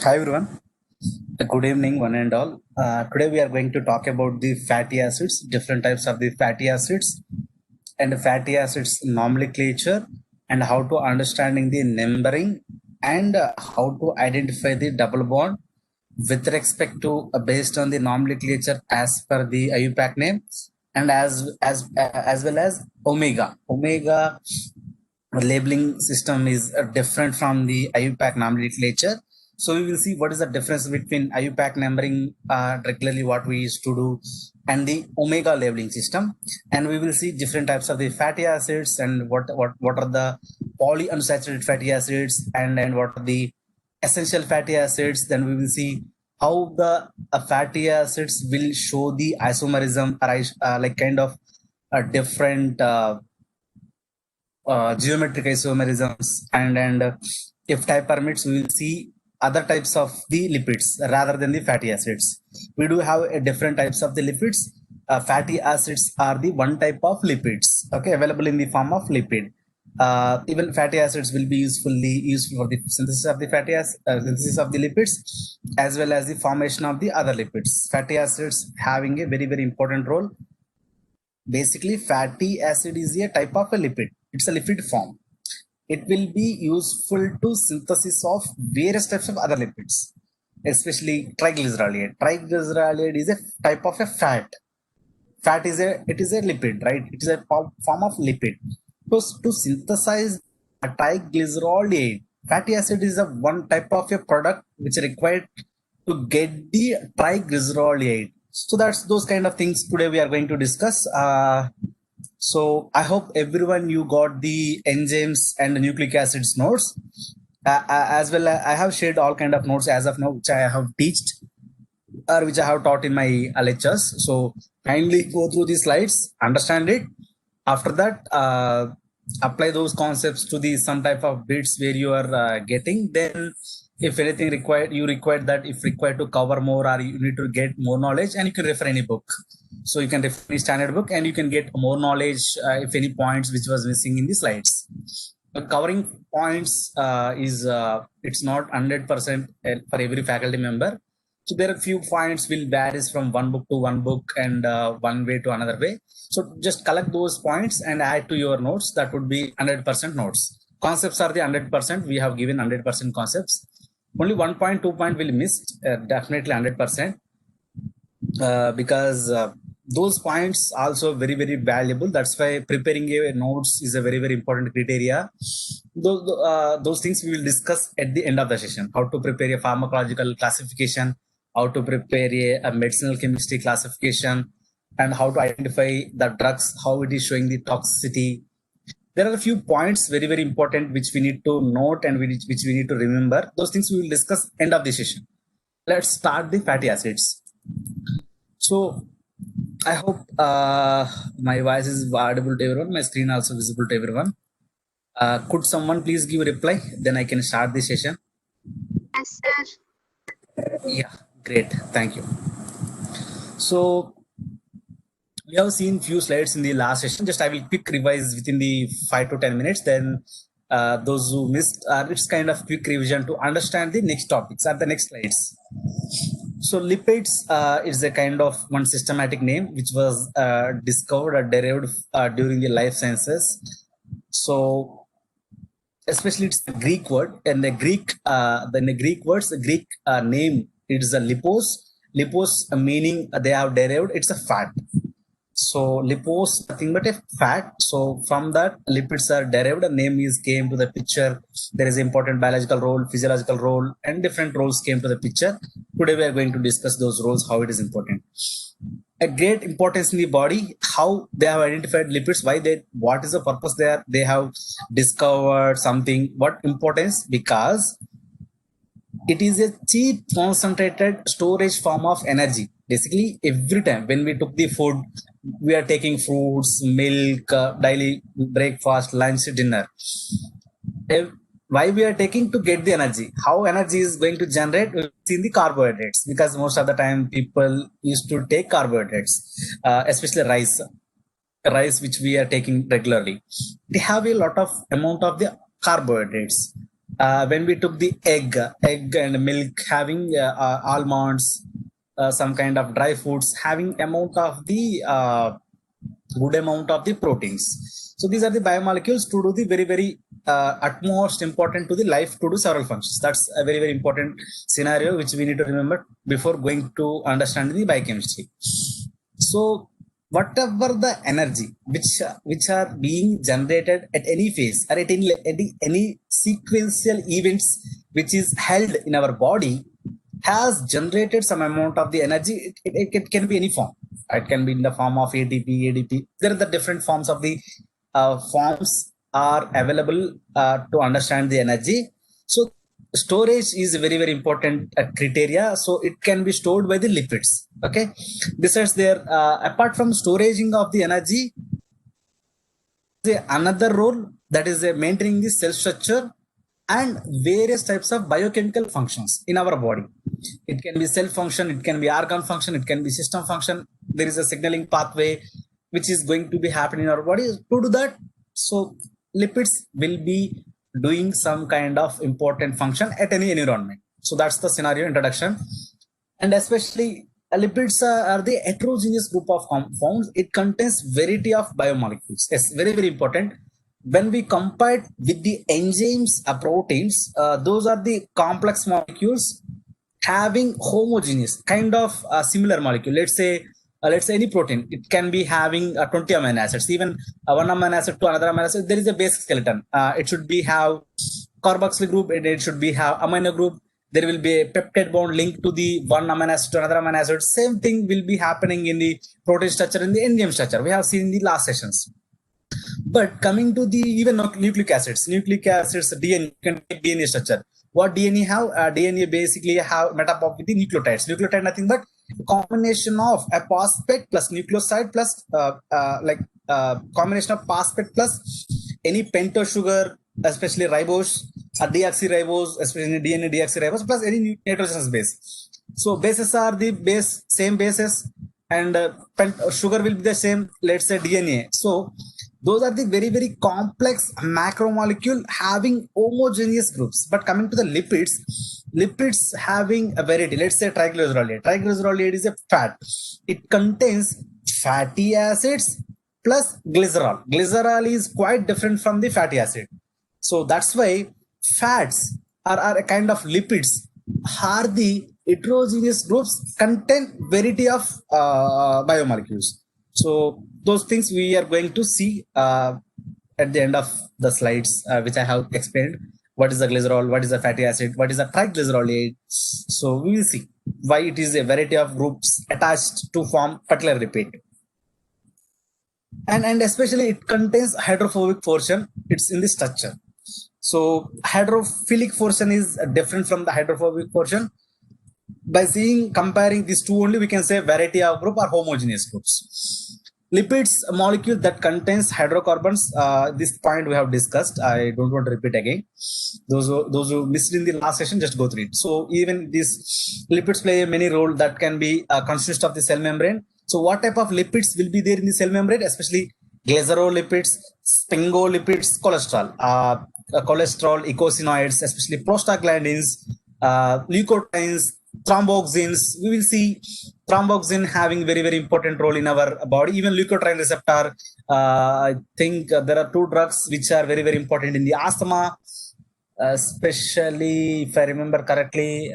Hi everyone. Good evening, one and all. Today we are going to talk about the fatty acids, different types of the fatty acids, and fatty acids nomenclature, and how to understanding the numbering, and how to identify the double bond with respect to based on the nomenclature as per the IUPAC name, and as well as omega. Omega labeling system is different from the IUPAC nomenclature. So we will see what is the difference between IUPAC numbering regularly what we used to do and the omega labeling system. And we will see different types of the fatty acids and what are the polyunsaturated fatty acids and what are the essential fatty acids. Then we will see how the fatty acids will show the isomerism, like kind of a different geometric isomerisms, and if time permits we will see other types of the lipids rather than the fatty acids. We do have a different types of the lipids. Fatty acids are the one type of lipids, okay, available in the form of lipid. Even fatty acids will be useful for the synthesis of the synthesis of the lipids, as well as the formation of the other lipids. Fatty acids having a very important role. Basically, fatty acid is a type of a lipid. It's a lipid form. It will be useful to synthesis of various types of other lipids, especially triglyceride. Triglyceride is a type of a fat. Fat is a lipid, right? It is a form of lipid. So to synthesize a triglyceride, fatty acid is a one type of a product which is required to get the triglyceride. So that's those kind of things today we are going to discuss. So I hope everyone you got the enzymes and the nucleic acids notes. As well, I have shared all kind of notes as of now, which I have teached or which I have taught in my lectures. So kindly go through the slides, understand it. After that, apply those concepts to the some type of bits where you are getting. Then, if anything required, you require that if required to cover more or you need to get more knowledge, and you can refer any book. So you can refer any standard book, and you can get more knowledge if any points which was missing in the slides. Covering points is it's not 100% for every faculty member. So there are few points will varies from one book to one book and one way to another way. So just collect those points and add to your notes. That would be 100% notes. Concepts are the 100%. We have given 100% concepts. Only 1 point, 2 point will missed. Definitely 100%. Because those points also very valuable. That's why preparing a notes is a very important criteria. Those things we will discuss at the end of the session. How to prepare a pharmacological classification, how to prepare a medicinal chemistry classification, and how to identify the drugs, how it is showing the toxicity. There are a few points very important which we need to note and which we need to remember. Those things we will discuss end of the session. Let's start the fatty acids. So I hope my voice is audible to everyone. My screen also visible to everyone. Could someone please give a reply? Then I can start the session. Yes, sir. Yeah, great. Thank you. So we have seen few slides in the last session. Just I will quick revise within the 5 to 10 minutes. Then those who missed, it's kind of quick revision to understand the next topics or the next slides. So lipids is a kind of one systematic name which was discovered or derived during the life sciences. So especially it's a Greek word, and the Greek name it is a lipos. Lipos meaning they have derived it's a fat. So lipos nothing but a fat. So from that lipids are derived. A name is came to the picture. There is important biological role, physiological role, and different roles came to the picture. Today we are going to discuss those roles, how it is important. A great importance in the body, how they have identified lipids, what is the purpose they have discovered something, what importance, because it is a cheap concentrated storage form of energy. Basically every time when we took the food, we are taking fruits, milk, daily breakfast, lunch, dinner. Why we are taking to get the energy, how energy is going to generate in the carbohydrates, because most of the time people used to take carbohydrates, especially rice which we are taking regularly. They have a lot of amount of the carbohydrates. when we took the egg and milk, having almonds, some kind of dry foods, having amount of the good amount of the proteins. So these are the biomolecules to do the very utmost important to the life to do several functions. That's a very important scenario which we need to remember before going to understand the biochemistry. So whatever the energy which are being generated at any phase or at any sequential events which is held in our body has generated some amount of the energy. It can be any form. It can be in the form of ATP, ADP. There are the different forms of the forms are available to understand the energy. So storage is a very important criteria. So it can be stored by the lipids. Okay. Besides there, apart from storaging of the energy, another role that is maintaining the cell structure and various types of biochemical functions in our body. It can be cell function, it can be organ function, it can be system function. There is a signaling pathway which is going to be happening in our body to do that. So lipids will be doing some kind of important function at any environment. So that's the scenario introduction. And especially lipids are the heterogeneous group of compounds. It contains variety of biomolecules. Yes, very important. When we compare with the enzymes proteins, those are the complex molecules having homogeneous kind of similar molecule. Let's say any protein, it can be having 20 amino acids, even one amino acid to another amino acid. There is a basic skeleton. It should be have carboxyl group, and it should be have amino group. There will be a peptide bond linked to the one amino acid to another amino acid. Same thing will be happening in the protein structure, in the enzyme structure. We have seen in the last sessions. But coming to the even nucleic acids, DNA can take DNA structure. What DNA have? DNA basically have metabop with the nucleotides. Nucleotide nothing but a combination of a phosphate plus nucleoside plus combination of phosphate plus any pentose sugar, especially ribose, or deoxyribose, especially DNA deoxyribose plus any nitrogenous base. So bases are the same bases, and sugar will be the same. Let's say DNA. So those are the very complex macromolecule having homogeneous groups. But coming to the lipids having a variety. Let's say triglyceride. Triglyceride is a fat. It contains fatty acids plus glycerol. Glycerol is quite different from the fatty acid. So that's why fats are a kind of lipids are the heterogeneous groups contain variety of biomolecules. So those things we are going to see at the end of the slides, which I have explained. What is the glycerol? What is the fatty acid? What is the triglyceride? So we will see why it is a variety of groups attached to form particular lipid. And especially it contains hydrophobic portion. It's in the structure. So hydrophilic portion is different from the hydrophobic portion. By comparing these two only, we can say variety of group or homogeneous groups. Lipids, a molecule that contains hydrocarbons. This point we have discussed. I don't want to repeat again. Those who missed in the last session, just go through it. So even these lipids play a many role that can be consist of the cell membrane. So what type of lipids will be there in the cell membrane? Especially glycerolipids, sphingolipids, cholesterol, eicosanoids, especially prostaglandins, leukotrienes, thromboxanes. We will see thromboxane having very important role in our body. Even leukotriene receptor. I think there are two drugs which are very important in the asthma, especially if I remember correctly,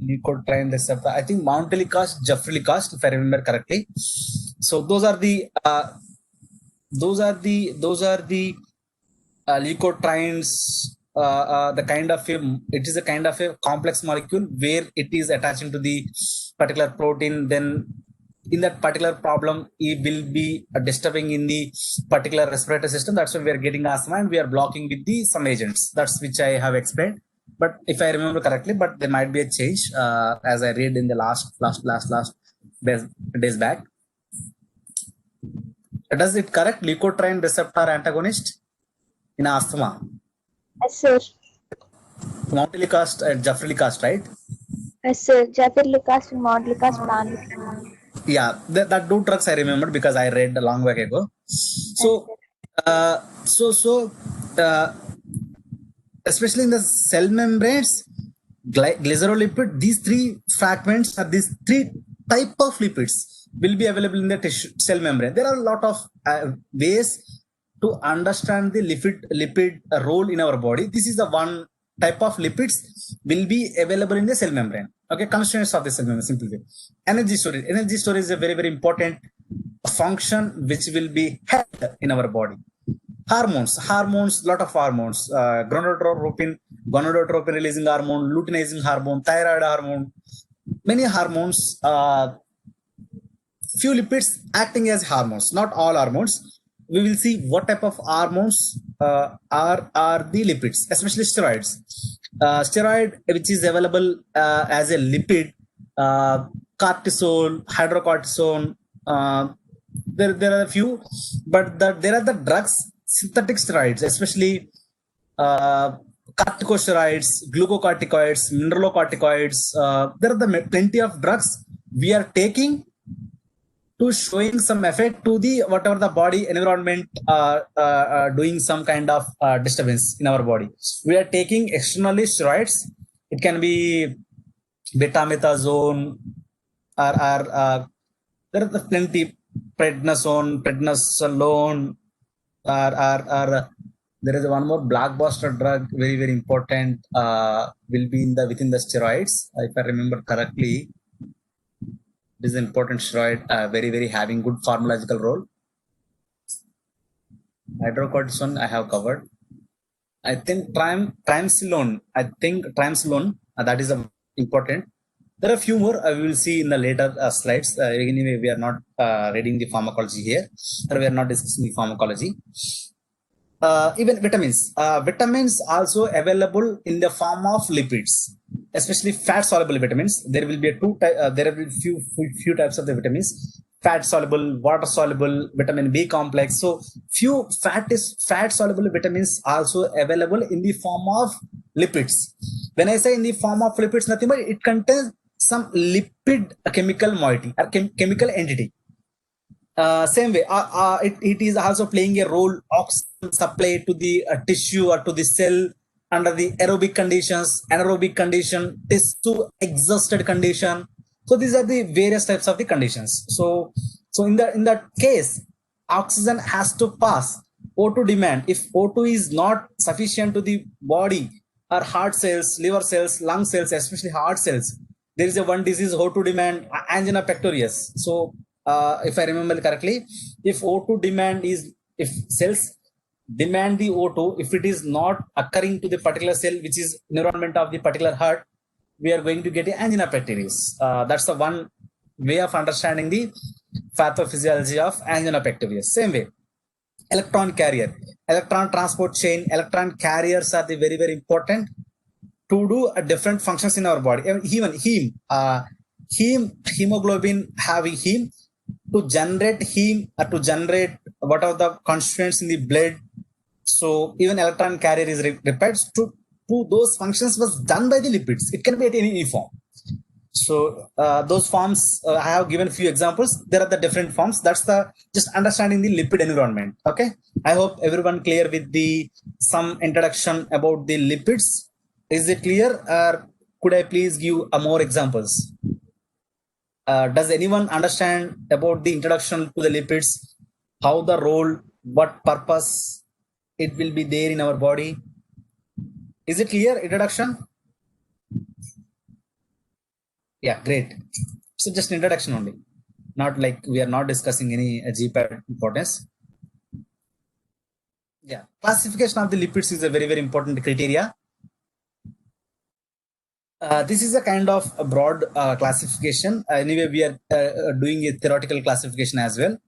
leukotriene receptor. I think montelukast, gefrilikast, if I remember correctly. So those are the leukotrienes. The kind of it is a kind of a complex molecule where it is attaching to the particular protein. Then in that particular problem, it will be disturbing in the particular respiratory system. That's why we are getting asthma and we are blocking with the some agents. That's which I have explained. But if I remember correctly, but there might be a change as I read in the last days back. Does it correct? Leukotriene receptor antagonist in asthma. Yes, sir. Montelukast and gefrilikast, right? Yes, sir. Gefrilikast and montelukast plan. Yeah, that two drugs I remember because I read a long back ago. So, especially in the cell membranes, glycerolipid, these three fragments or these three type of lipids will be available in the tissue cell membrane. There are a lot of ways to understand the lipid role in our body. This is the one type of lipids will be available in the cell membrane. Okay, constituents of the cell membrane, simple way. Energy storage. Energy storage is a very, very important function which will be held in our body. Hormones, lot of hormones, gonadotropin releasing hormone, luteinizing hormone, thyroid hormone, many hormones, few lipids acting as hormones, not all hormones. We will see what type of hormones are the lipids, especially steroids. Steroid, which is available as a lipid, cortisol, hydrocortisone. There are a few, but there are the drugs, synthetic steroids, especially corticosteroids, glucocorticoids, mineralocorticoids. There are plenty of drugs we are taking to showing some effect to the whatever the body environment doing some kind of disturbance in our body. We are taking externally steroids. It can be betamethasone or there are plenty, prednisone, prednisolone, or there is one more blockbuster drug, very, very important, will be in the within the steroids, if I remember correctly. This is an important steroid, very, very having good pharmacological role. Hydrocortisone I have covered. I think triamcinolone. That is important. There are a few more we will see in the later slides. Anyway, we are not reading the pharmacology here, or we are not discussing the pharmacology. Even vitamins. Vitamins also available in the form of lipids, especially fat soluble vitamins. There will be there will be few types of the vitamins: fat soluble, water soluble, vitamin B complex. So few fat soluble vitamins also available in the form of lipids. When I say in the form of lipids, nothing but it contains some lipid chemical moiety or chemical entity. Same way, it is also playing a role, oxygen supply to the tissue or to the cell under the aerobic conditions, anaerobic condition, tissue exhausted condition. So these are the various types of the conditions. So in that case, oxygen has to pass O2 demand. If O2 is not sufficient to the body or heart cells, liver cells, lung cells, especially heart cells, there is a one disease, O2 demand, angina pectoris. So if I remember correctly, if O2 demand is, if cells demand the O2, if it is not occurring to the particular cell, which is environment of the particular heart, we are going to get the angina pectoris. That's the one way of understanding the pathophysiology of angina pectoris. Same way, electron carrier, electron transport chain, electron carriers are the very, very important to do different functions in our body. Even hemoglobin having heme to generate heme or to generate what are the constituents in the blood. So even electron carrier is required to those functions was done by the lipids. It can be at any form. So those forms, I have given a few examples. There are the different forms. That's the just understanding the lipid environment. Okay, I hope everyone clear with the some introduction about the lipids. Is it clear, or could I please give more examples? Does anyone understand about the introduction to the lipids? How the role, what purpose it will be there in our body? Is it clear introduction? Yeah, great. So just introduction only, not like we are not discussing any GPAD importance. Yeah, classification of the lipids is a very, very important criteria. This is a kind of a broad classification. Anyway, we are doing a theoretical classification as well.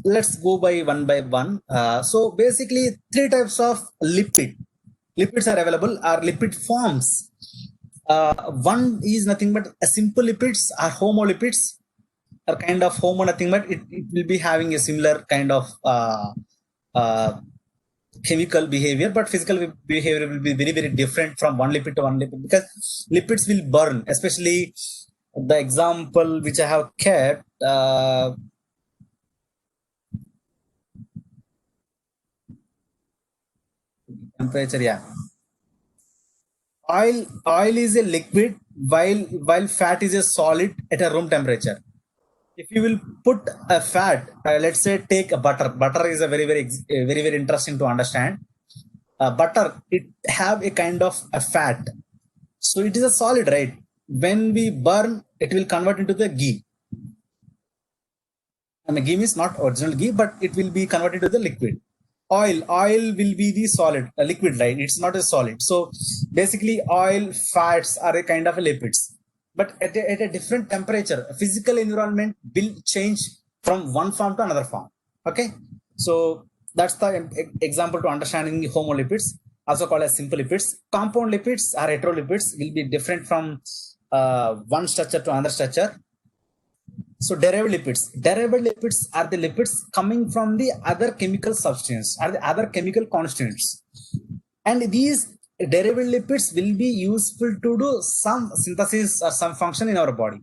Let's go by one. So basically, three types of lipids are available, are lipid forms. One is nothing but a simple lipids or homolipids, or kind of homo, nothing but it will be having a similar kind of chemical behavior, but physical behavior will be very, very different from one lipid to one lipid, because lipids will burn, especially the example which I have kept. temperature, yeah. Oil is a liquid while fat is a solid at a room temperature. If you will put a fat, let's say take a butter. Butter is a very interesting to understand. Butter, it have a kind of a fat, so it is a solid, right? When we burn, it will convert into the ghee. And the ghee is not original ghee, but it will be converted to the liquid. Oil will be the solid, a liquid, right? It's not a solid. So basically oil, fats are a kind of a lipids, but at a different temperature, a physical environment will change from one form to another form. Okay, so that's the example to understanding the homolipids, also called as simple lipids. Compound lipids or heterolipids will be different from one structure to another structure. So derived lipids are the lipids coming from the other chemical substance or the other chemical constituents, and these derived lipids will be useful to do some synthesis or some function in our body.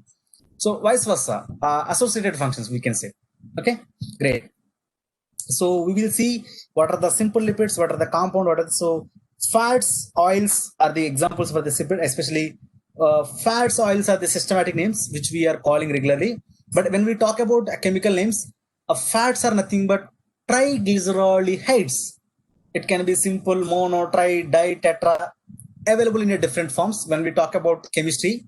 So vice versa, associated functions we can say. Okay, great. So we will see what are the simple lipids, what are the compound, what are the, so fats, oils are the examples for the lipid, especially fats, oils are the systematic names which we are calling regularly. But when we talk about chemical names, fats are nothing but triglyceraldehydes. It can be simple, mono, tri, di, tetra, available in a different forms when we talk about chemistry.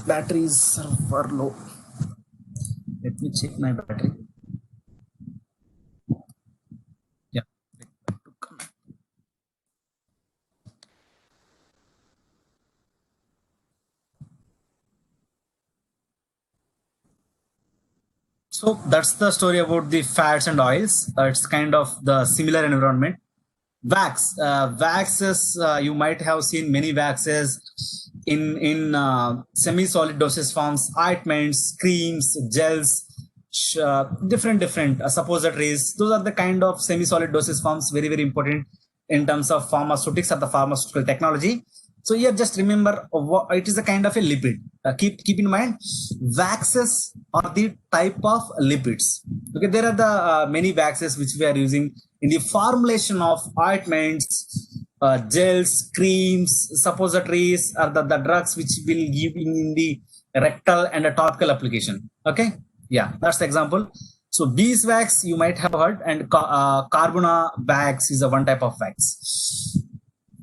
Batteries are low. Let me check my battery. Yeah. So that's the story about the fats and oils. It's kind of the similar environment. Waxes, you might have seen many waxes in semi-solid dosage forms, ointments, creams, gels, different suppositories. Those are the kind of semi-solid dosage forms, very important in terms of pharmaceutics or the pharmaceutical technology. So here just remember, it is a kind of a lipid. Keep in mind, waxes are the type of lipids. Okay, there are the many waxes which we are using in the formulation of ointments, gels, creams, suppositories, or the drugs which will give in the rectal and a topical application. Okay, yeah, that's the example. So beeswax you might have heard, and carbona wax is a one type of wax.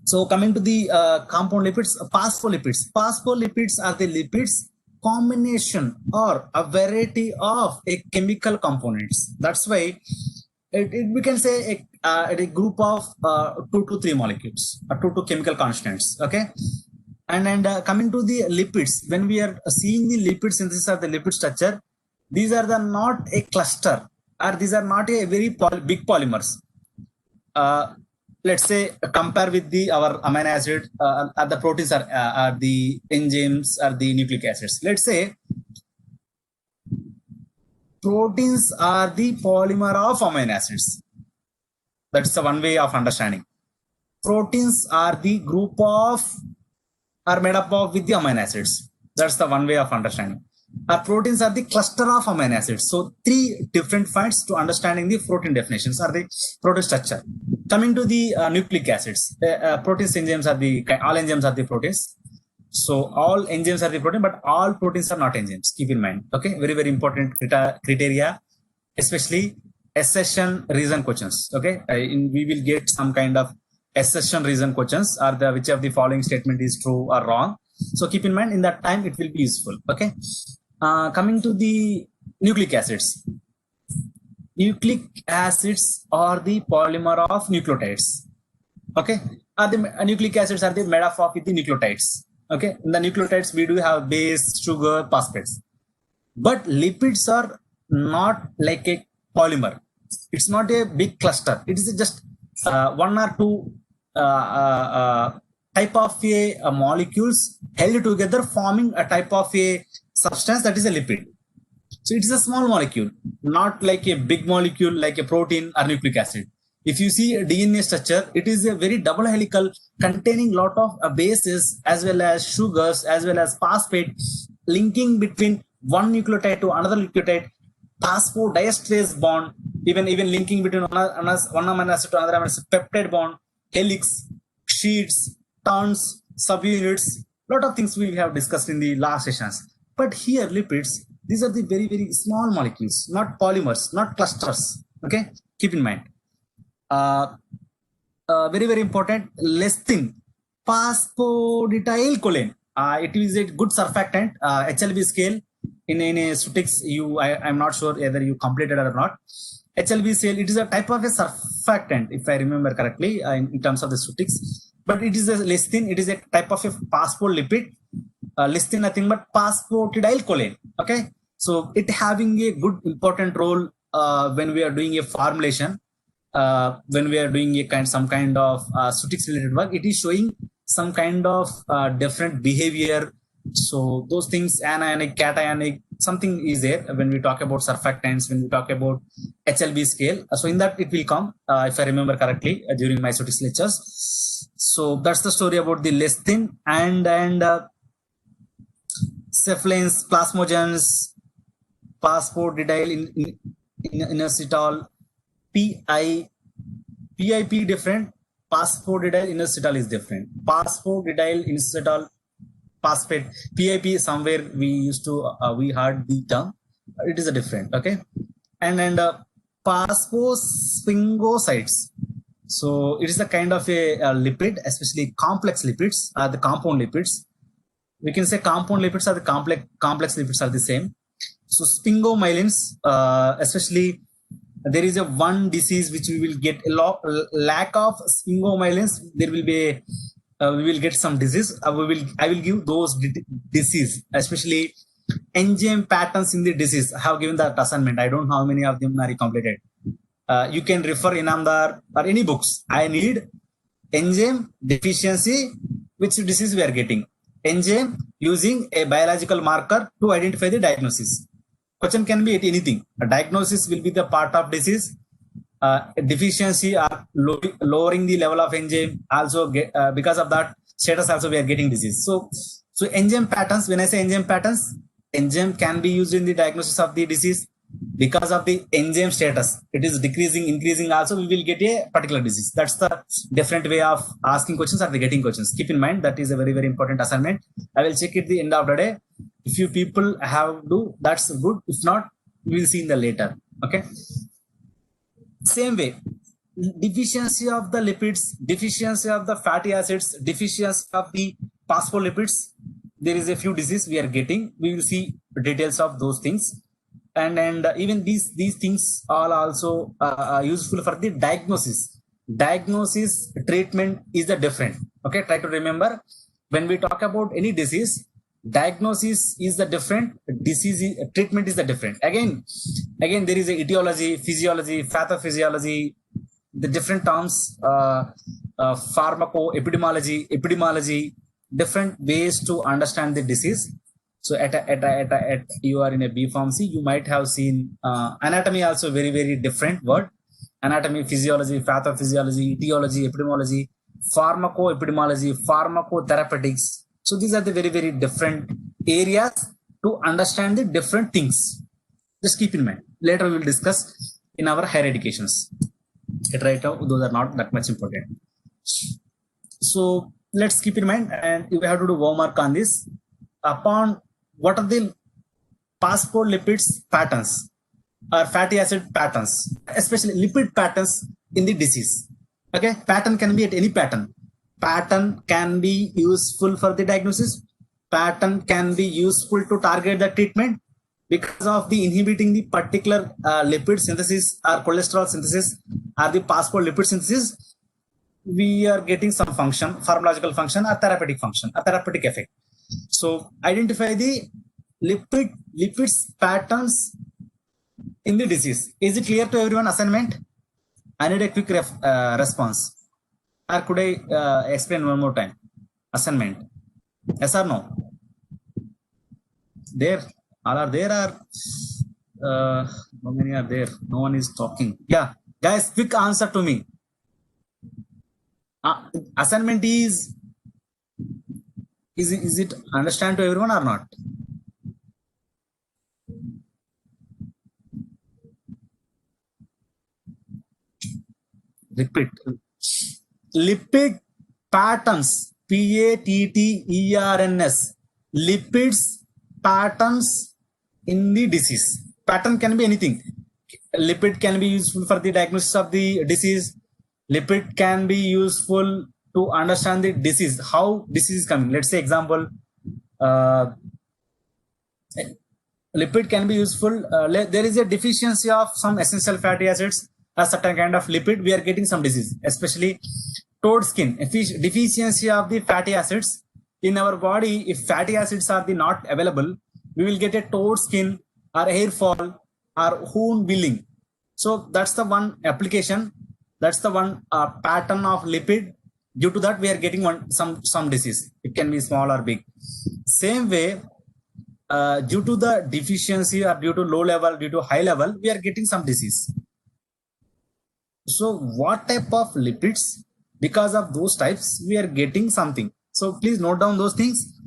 So coming to the compound lipids, phospholipids are the lipids combination or a variety of a chemical components. That's why we can say a group of 2 to 3 molecules, or 2 to chemical constants. Okay, and coming to the lipids, when we are seeing the lipid synthesis of the lipid structure, these are the not a cluster, or these are not a very big polymers. Let's say compare with the our amino acid, the proteins are the enzymes, or the nucleic acids. Let's say proteins are the polymer of amino acids. That's the one way of understanding. Proteins are the group of, are made up of with the amino acids. That's the one way of understanding. Proteins are the cluster of amino acids. So 3 different points to understanding the protein definitions are the protein structure. Coming to the nucleic acids, proteins, enzymes are the, all enzymes are the proteins. So all enzymes are the protein, but all proteins are not enzymes. Keep in mind. Okay, very important criteria, especially accession reason questions. Okay, we will get some kind of accession reason questions, or which of the following statement is true or wrong. So keep in mind, in that time it will be useful. Okay, coming to the nucleic acids. Nucleic acids are the polymer of nucleotides. Okay, the nucleic acids are the made up of with the nucleotides. Okay, in the nucleotides we do have base, sugar, phosphates, but lipids are not like a polymer. It's not a big cluster. It is just 1 or 2 type of a molecules held together, forming a type of a substance that is a lipid. So it is a small molecule, not like a big molecule like a protein or nucleic acid. If you see a DNA structure, it is a very double helical containing lot of bases as well as sugars as well as phosphate, linking between one nucleotide to another nucleotide, phosphodiesterase bond, even linking between one amino acid to another amino acid, peptide bond, helix, sheets, turns, subunits, lot of things we have discussed in the last sessions. But here lipids, these are the very, very small molecules, not polymers, not clusters. Okay, keep in mind. Very, very important, lecithin, phosphatidylcholine. It is a good surfactant, HLB scale. In a Sutix, I'm not sure whether you completed or not. HLB scale, it is a type of a surfactant, if I remember correctly, in terms of the Sutix. But it is a lecithin, it is a type of a phospholipid. Lecithin nothing but phosphatidylcholine. Okay, so it having a good important role when we are doing a formulation. When we are doing some kind of Sutix related work, it is showing some kind of different behavior. So those things, anionic, cationic, something is there when we talk about surfactants, when we talk about HLB scale. So in that it will come, if I remember correctly, during my Sutix lectures. So that's the story about the lecithin and cephalins, plasmogens, phosphodidyl inositol, PIP different, phosphodidyl inositol is different. Phosphodidyl inositol phosphate, PIP somewhere we used to we heard the term. It is a different. Okay, and phosphosphingosides. So it is a kind of a lipid, especially complex lipids, the compound lipids. We can say compound lipids are the complex lipids are the same. So sphingomyelins, especially there is a one disease which we will get a lack of sphingomyelins. There will be we will get some disease. I will give those disease, especially enzyme patterns in the disease. I have given that assignment. I don't know how many of them are completed. You can refer Inamdar or any books. I need enzyme deficiency, which disease we are getting. Enzyme using a biological marker to identify the diagnosis. Question can be at anything. A diagnosis will be the part of disease. Deficiency or lowering the level of enzyme also because of that status also we are getting disease. So enzyme patterns, when I say enzyme patterns, enzyme can be used in the diagnosis of the disease. Because of the enzyme status, it is decreasing, increasing also, we will get a particular disease. That's the different way of asking questions or the getting questions. Keep in mind that is a very, very important assignment. I will check it the end of the day. If you people have do, that's good. If not, we will see in the later. Okay. Same way, deficiency of the lipids, deficiency of the fatty acids, deficiency of the phospholipids. There is a few diseases we are getting. We will see details of those things. And even these things are also useful for the diagnosis. Diagnosis, treatment is the different. Okay, try to remember when we talk about any disease, diagnosis is the different, disease treatment is the different. Again there is a etiology, physiology, pathophysiology, the different terms, epidemiology, different ways to understand the disease. So at you are in a B Pharmacy, you might have seen anatomy also very, very different word. Anatomy, physiology, pathophysiology, etiology, epidemiology, pharmacoepidemiology, pharmacotherapeutics. So these are the very, very different areas to understand the different things. Just keep in mind. Later we will discuss in our higher educations. Right now, those are not that much important. So let's keep in mind, and you have to do homework on this. Upon what are the phospholipids patterns or fatty acid patterns, especially lipid patterns in the disease. Okay, pattern can be at any pattern. Pattern can be useful for the diagnosis. Pattern can be useful to target the treatment because of the inhibiting the particular lipid synthesis or cholesterol synthesis or the phospholipid synthesis. We are getting some function, pharmacological function or therapeutic function, a therapeutic effect. So identify the lipids patterns in the disease. Is it clear to everyone? Assignment? I need a quick response. Or could I explain one more time? Assignment. Yes or no? There? All are there or how many are there? No one is talking. Yeah. Guys, quick answer to me. Assignment is it understand to everyone or not? Repeat. Lipid patterns. PATTERNS. Lipids patterns in the disease. Pattern can be anything. Lipid can be useful for the diagnosis of the disease. Lipid can be useful to understand the disease, how disease is coming. Let's say example, lipid can be useful. There is a deficiency of some essential fatty acids, a certain kind of lipid, we are getting some disease, especially toad skin. Deficiency of the fatty acids in our body, if fatty acids are the not available, we will get a toad skin or hair fall or wound healing. So that's the one application, that's the one pattern of lipid. Due to that, we are getting some disease. It can be small or big. Same way, due to the deficiency or due to low level, due to high level, we are getting some disease. So what type of lipids? Because of those types, we are getting something. So please note down those things.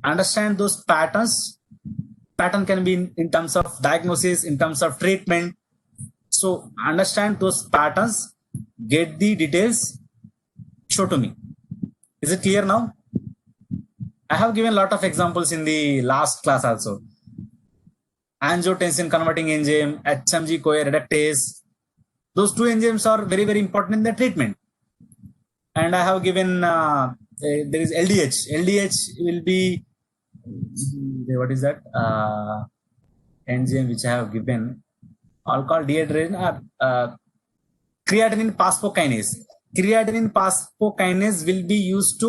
Understand those patterns. Pattern can be in terms of diagnosis, in terms of treatment. So understand those patterns. Get the details. Show to me. Is it clear now? I have given a lot of examples in the last class also. Angiotensin converting enzyme, HMG-CoA reductase. Those two enzymes are very, very important in the treatment. And I have given, there is LDH. LDH will be, what is that? Enzyme which I have given. Alcohol dehydrogenase, creatinine phosphokinase. Creatinine phosphokinase will be used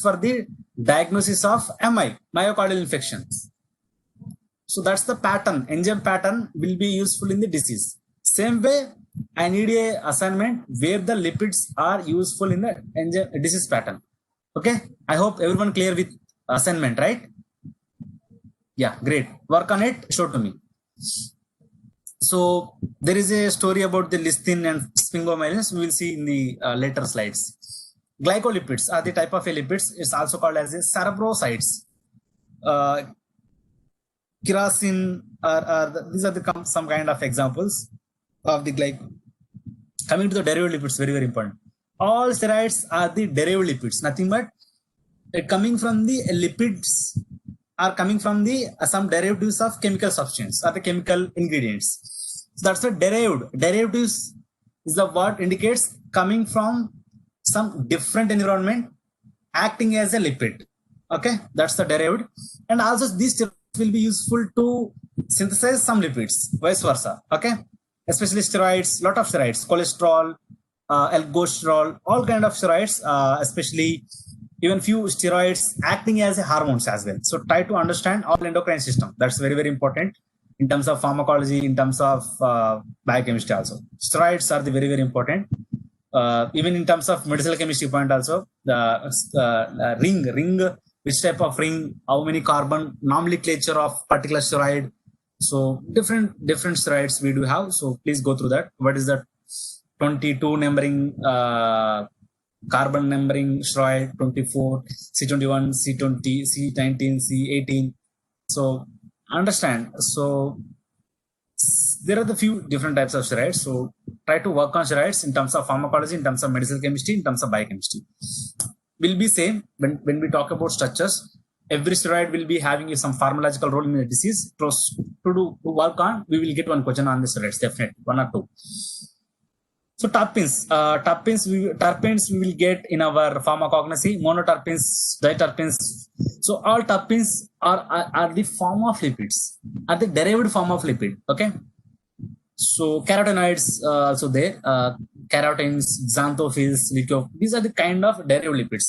for the diagnosis of MI, myocardial infections. So that's the pattern. Enzyme pattern will be useful in the disease. Same way, I need a assignment where the lipids are useful in the enzyme disease pattern. Okay, I hope everyone clear with assignment, right? Yeah, great. Work on it. Show to me. So there is a story about the listin and sphingomyelins. We will see in the later slides. Glycolipids are the type of lipids. It's also called as a cerebrosides. Kerosene these are some kind of examples of the glycol. Coming to the derived lipids, very, very important. All steroids are the derived lipids. Nothing but coming from the lipids are coming from the some derivatives of chemical substance or the chemical ingredients. So that's the derived. Derivatives is the word indicates coming from some different environment acting as a lipid. Okay, that's the derived. And also these steroids will be useful to synthesize some lipids, vice versa. Okay, especially steroids, lot of steroids, cholesterol, aldosterol, all kind of steroids, especially even few steroids acting as a hormones as well. So try to understand all endocrine system. That's very, very important in terms of pharmacology, in terms of biochemistry also. Steroids are the very, very important. Even in terms of medicinal chemistry point also, the ring, which type of ring, how many carbon, nomenclature of particular steroid. So different steroids we do have. So please go through that. What is that? 22 numbering, carbon numbering steroid, 24, C21, C20, C19, C18. So understand. So there are the few different types of steroids. So try to work on steroids in terms of pharmacology, in terms of medicinal chemistry, in terms of biochemistry. Will be same when we talk about structures. Every steroid will be having some pharmacological role in the disease. To work on, we will get one question on the steroids, definitely, one or two. So terpenes, terpenes we will get in our pharmacognosy, monoterpenes, diterpenes. So all terpenes are the form of lipids, are the derived form of lipid. Okay. So carotenoids also there, carotenes, xanthophylls, these are the kind of derived lipids.